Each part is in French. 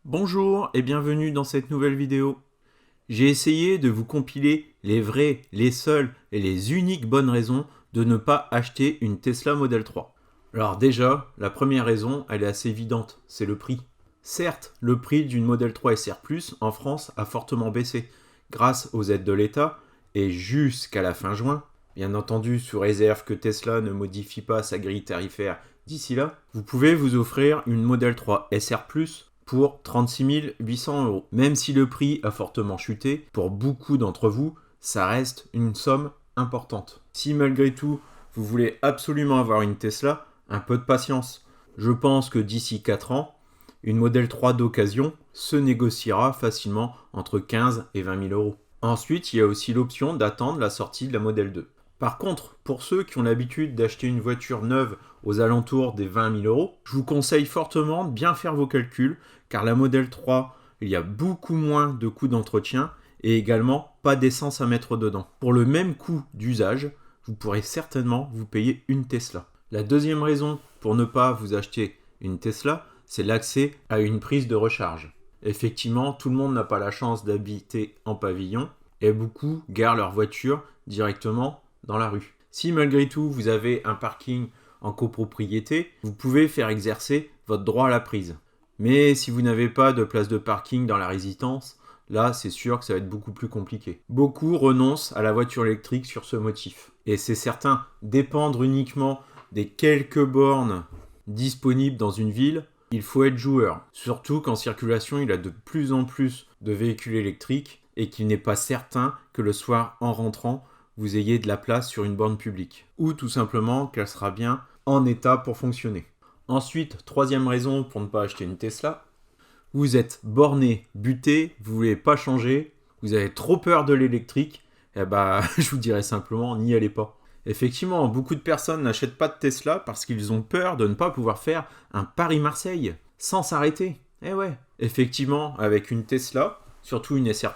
Bonjour et bienvenue dans cette nouvelle vidéo. J'ai essayé de vous compiler les vraies, les seules et les uniques bonnes raisons de ne pas acheter une Tesla Model 3. Alors déjà, la première raison, elle est assez évidente, c'est le prix. Certes, le prix d'une Model 3 SR+, en France, a fortement baissé, grâce aux aides de l'État, et jusqu'à la fin juin, bien entendu sous réserve que Tesla ne modifie pas sa grille tarifaire d'ici là, vous pouvez vous offrir une Model 3 SR+, pour 36 800 €. Même si le prix a fortement chuté, pour beaucoup d'entre vous, ça reste une somme importante. Si malgré tout, vous voulez absolument avoir une Tesla, un peu de patience. Je pense que d'ici 4 ans, une Model 3 d'occasion se négociera facilement entre 15 et 20 000 €. Ensuite, il y a aussi l'option d'attendre la sortie de la Model 2. Par contre, pour ceux qui ont l'habitude d'acheter une voiture neuve aux alentours des 20 000 €, je vous conseille fortement de bien faire vos calculs, car la Model 3, il y a beaucoup moins de coûts d'entretien et également pas d'essence à mettre dedans. Pour le même coût d'usage, vous pourrez certainement vous payer une Tesla. La deuxième raison pour ne pas vous acheter une Tesla, c'est l'accès à une prise de recharge. Effectivement, tout le monde n'a pas la chance d'habiter en pavillon et beaucoup garent leur voiture directement dans la rue. Si malgré tout vous avez un parking en copropriété, vous pouvez faire exercer votre droit à la prise. Mais si vous n'avez pas de place de parking dans la résidence, là c'est sûr que ça va être beaucoup plus compliqué. Beaucoup renoncent à la voiture électrique sur ce motif. Et c'est certain, dépendre uniquement des quelques bornes disponibles dans une ville, il faut être joueur. Surtout qu'en circulation, il y a de plus en plus de véhicules électriques et qu'il n'est pas certain que le soir en rentrant, vous ayez de la place sur une borne publique. Ou tout simplement qu'elle sera bien en état pour fonctionner. Ensuite, troisième raison pour ne pas acheter une Tesla, vous êtes borné, buté, vous ne voulez pas changer, vous avez trop peur de l'électrique, et je vous dirais simplement, n'y allez pas. Effectivement, beaucoup de personnes n'achètent pas de Tesla parce qu'ils ont peur de ne pas pouvoir faire un Paris-Marseille sans s'arrêter. Eh ouais, effectivement, avec une Tesla, surtout une SR+,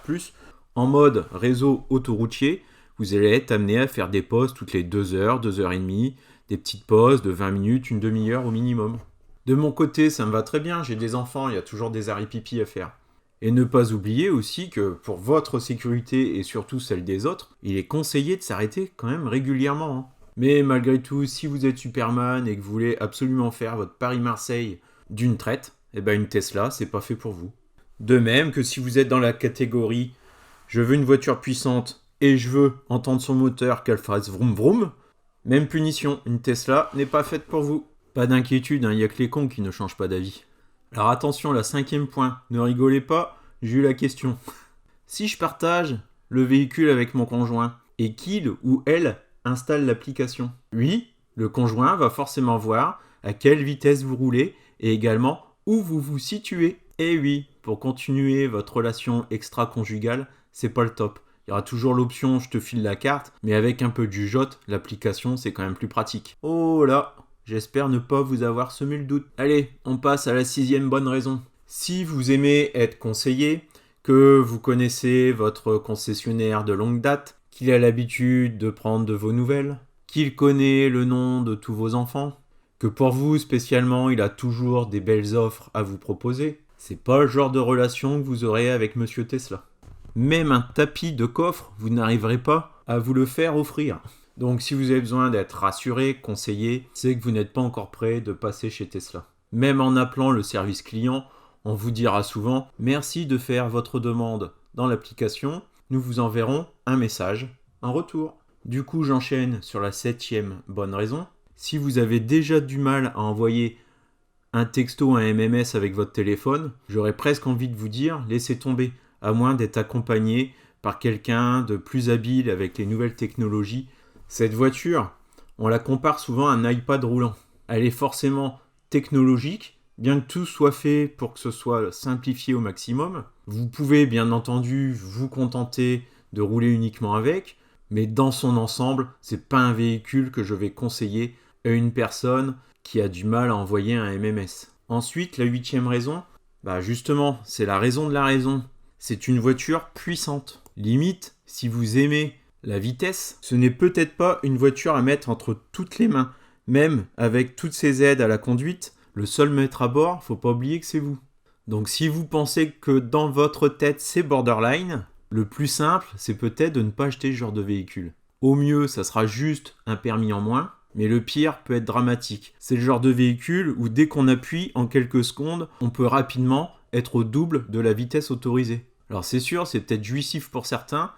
en mode réseau autoroutier, vous allez être amené à faire des pauses toutes les 2 heures, 2 heures et demie, des petites pauses de 20 minutes, une demi-heure au minimum. De mon côté, ça me va très bien, j'ai des enfants, il y a toujours des arrêts pipi à faire. Et ne pas oublier aussi que pour votre sécurité et surtout celle des autres, il est conseillé de s'arrêter quand même régulièrement. Mais malgré tout, si vous êtes Superman et que vous voulez absolument faire votre Paris-Marseille d'une traite, une Tesla, c'est pas fait pour vous. De même que si vous êtes dans la catégorie « je veux une voiture puissante et je veux entendre son moteur qu'elle fasse vroom vroom », même punition, une Tesla n'est pas faite pour vous. Pas d'inquiétude, il n'y a que les cons qui ne changent pas d'avis. Alors attention, la 5e point, ne rigolez pas, j'ai eu la question. Si je partage le véhicule avec mon conjoint et qu'il ou elle installe l'application, oui, le conjoint va forcément voir à quelle vitesse vous roulez et également où vous vous situez. Et oui, pour continuer votre relation extra-conjugale, c'est pas le top. Il y aura toujours l'option je te file la carte, mais avec un peu de jugeote, l'application c'est quand même plus pratique. Oh là, j'espère ne pas vous avoir semé le doute. Allez, on passe à la 6e bonne raison. Si vous aimez être conseillé, que vous connaissez votre concessionnaire de longue date, qu'il a l'habitude de prendre de vos nouvelles, qu'il connaît le nom de tous vos enfants, que pour vous spécialement il a toujours des belles offres à vous proposer, c'est pas le genre de relation que vous aurez avec Monsieur Tesla. Même un tapis de coffre, vous n'arriverez pas à vous le faire offrir. Donc si vous avez besoin d'être rassuré, conseillé, c'est que vous n'êtes pas encore prêt de passer chez Tesla. Même en appelant le service client, on vous dira souvent « Merci de faire votre demande dans l'application, nous vous enverrons un message en retour ». Du coup, j'enchaîne sur la 7e bonne raison. Si vous avez déjà du mal à envoyer un texto, un MMS avec votre téléphone, j'aurais presque envie de vous dire « Laissez tomber ». À moins d'être accompagné par quelqu'un de plus habile avec les nouvelles technologies. Cette voiture, on la compare souvent à un iPad roulant. Elle est forcément technologique, bien que tout soit fait pour que ce soit simplifié au maximum. Vous pouvez bien entendu vous contenter de rouler uniquement avec, mais dans son ensemble, c'est pas un véhicule que je vais conseiller à une personne qui a du mal à envoyer un MMS. Ensuite, la 8e raison, justement, c'est la raison de la raison. C'est une voiture puissante. Limite, si vous aimez la vitesse, ce n'est peut-être pas une voiture à mettre entre toutes les mains. Même avec toutes ces aides à la conduite, le seul maître à bord, faut pas oublier que c'est vous. Donc si vous pensez que dans votre tête c'est borderline, le plus simple c'est peut-être de ne pas acheter ce genre de véhicule. Au mieux ça sera juste un permis en moins, mais le pire peut être dramatique. C'est le genre de véhicule où dès qu'on appuie en quelques secondes, on peut rapidement être au double de la vitesse autorisée. Alors c'est sûr, c'est peut-être jouissif pour certains,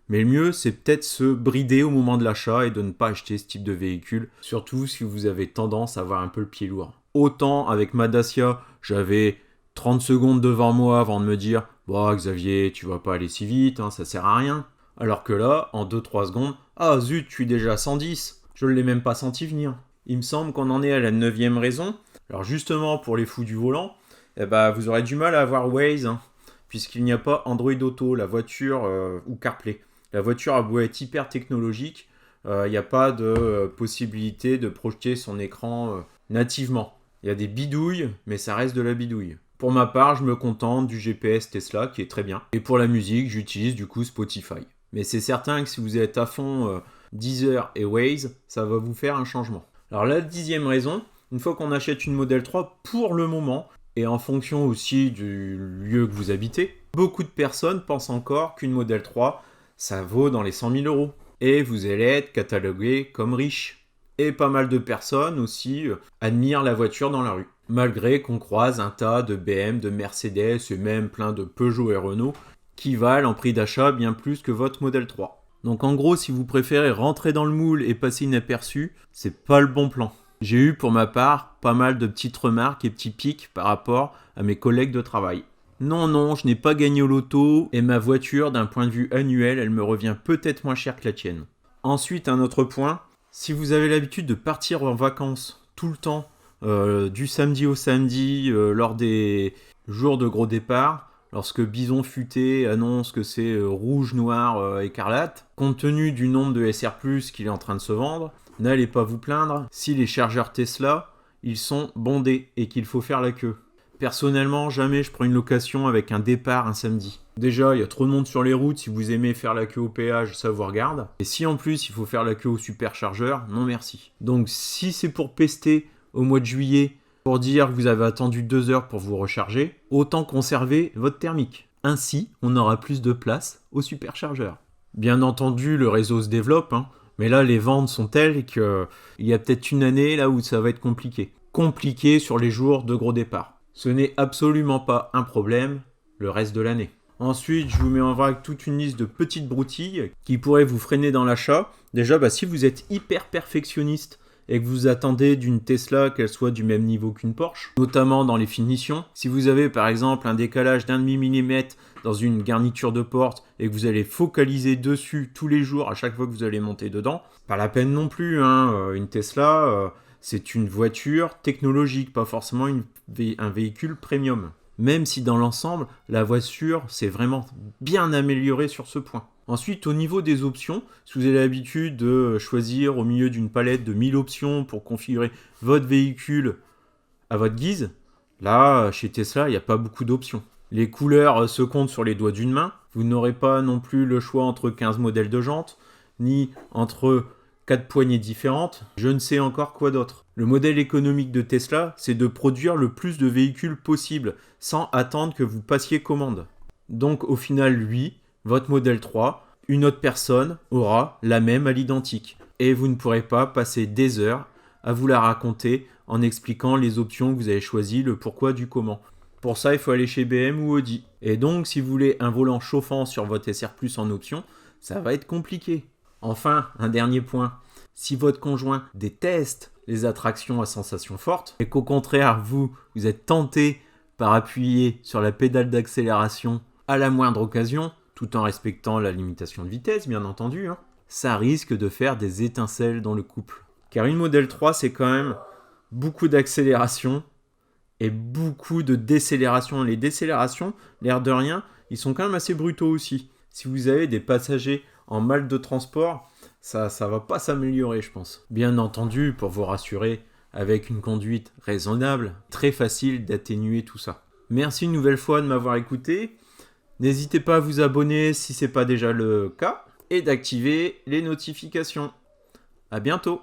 mais le mieux c'est peut-être se brider au moment de l'achat et de ne pas acheter ce type de véhicule, surtout si vous avez tendance à avoir un peu le pied lourd. Autant avec ma Dacia, j'avais 30 secondes devant moi avant de me dire « Bon Xavier, tu vas pas aller si vite, hein, ça sert à rien ». Alors que là, en 2-3 secondes, « Ah zut, je suis déjà à 110 ». Je ne l'ai même pas senti venir. Il me semble qu'on en est à la 9e raison. Alors justement, pour les fous du volant, vous aurez du mal à avoir Waze, hein, puisqu'il n'y a pas Android Auto, la voiture, ou CarPlay. La voiture a beau être hyper technologique, il n'y a pas de possibilité de projeter son écran nativement. Il y a des bidouilles, mais ça reste de la bidouille. Pour ma part, je me contente du GPS Tesla, qui est très bien. Et pour la musique, j'utilise du coup Spotify. Mais c'est certain que si vous êtes à fond Deezer et Waze, ça va vous faire un changement. Alors la 10e raison, une fois qu'on achète une Model 3, pour le moment, et en fonction aussi du lieu que vous habitez, beaucoup de personnes pensent encore qu'une Model 3, ça vaut dans les 100 000 euros. Et vous allez être catalogué comme riche. Et pas mal de personnes aussi admirent la voiture dans la rue. Malgré qu'on croise un tas de BM, de Mercedes et même plein de Peugeot et Renault qui valent en prix d'achat bien plus que votre Model 3. Donc en gros, si vous préférez rentrer dans le moule et passer inaperçu, c'est pas le bon plan. J'ai eu pour ma part pas mal de petites remarques et petits pics par rapport à mes collègues de travail. Non, je n'ai pas gagné au loto et ma voiture, d'un point de vue annuel, elle me revient peut-être moins cher que la tienne. Ensuite, un autre point, si vous avez l'habitude de partir en vacances tout le temps, du samedi au samedi, lors des jours de gros départ, lorsque Bison Futé annonce que c'est rouge, noir, écarlate, compte tenu du nombre de SR+, qu'il est en train de se vendre, n'allez pas vous plaindre si les chargeurs Tesla, ils sont bondés et qu'il faut faire la queue. Personnellement, jamais je prends une location avec un départ un samedi. Déjà, il y a trop de monde sur les routes, si vous aimez faire la queue au péage, ça vous regarde. Et si en plus il faut faire la queue au superchargeur, non merci. Donc si c'est pour pester au mois de juillet, pour dire que vous avez attendu 2 heures pour vous recharger, autant conserver votre thermique. Ainsi, on aura plus de place au superchargeur. Bien entendu, le réseau se développe, hein, mais là les ventes sont telles qu'il y a peut-être une année là où ça va être compliqué. Compliqué sur les jours de gros départ. Ce n'est absolument pas un problème le reste de l'année. Ensuite, je vous mets en vrac toute une liste de petites broutilles qui pourraient vous freiner dans l'achat. Déjà, si vous êtes hyper perfectionniste et que vous attendez d'une Tesla qu'elle soit du même niveau qu'une Porsche, notamment dans les finitions, si vous avez par exemple un décalage d'1,5 mm dans une garniture de porte et que vous allez focaliser dessus tous les jours à chaque fois que vous allez monter dedans, pas la peine non plus, hein. Une Tesla... c'est une voiture technologique, pas forcément un véhicule premium. Même si dans l'ensemble, la voiture s'est vraiment bien améliorée sur ce point. Ensuite, au niveau des options, si vous avez l'habitude de choisir au milieu d'une palette de 1000 options pour configurer votre véhicule à votre guise, là, chez Tesla, il n'y a pas beaucoup d'options. Les couleurs se comptent sur les doigts d'une main. Vous n'aurez pas non plus le choix entre 15 modèles de jantes, ni entre 4 poignées différentes, je ne sais encore quoi d'autre. Le modèle économique de Tesla, c'est de produire le plus de véhicules possible, sans attendre que vous passiez commande. Donc au final, lui, votre modèle 3, une autre personne aura la même à l'identique. Et vous ne pourrez pas passer des heures à vous la raconter en expliquant les options que vous avez choisies, le pourquoi du comment. Pour ça, il faut aller chez BM ou Audi. Et donc, si vous voulez un volant chauffant sur votre SR+, en option, ça va être compliqué. Enfin, un dernier point, si votre conjoint déteste les attractions à sensations fortes et qu'au contraire, vous êtes tenté par appuyer sur la pédale d'accélération à la moindre occasion, tout en respectant la limitation de vitesse, bien entendu, hein, ça risque de faire des étincelles dans le couple. Car une Model 3, c'est quand même beaucoup d'accélération et beaucoup de décélération. Les décélérations, l'air de rien, ils sont quand même assez brutaux aussi. Si vous avez des passagers en mal de transport, ça va pas s'améliorer, je pense. Bien entendu, pour vous rassurer, avec une conduite raisonnable, très facile d'atténuer tout ça. Merci une nouvelle fois de m'avoir écouté. N'hésitez pas à vous abonner si ce n'est pas déjà le cas et d'activer les notifications. À bientôt.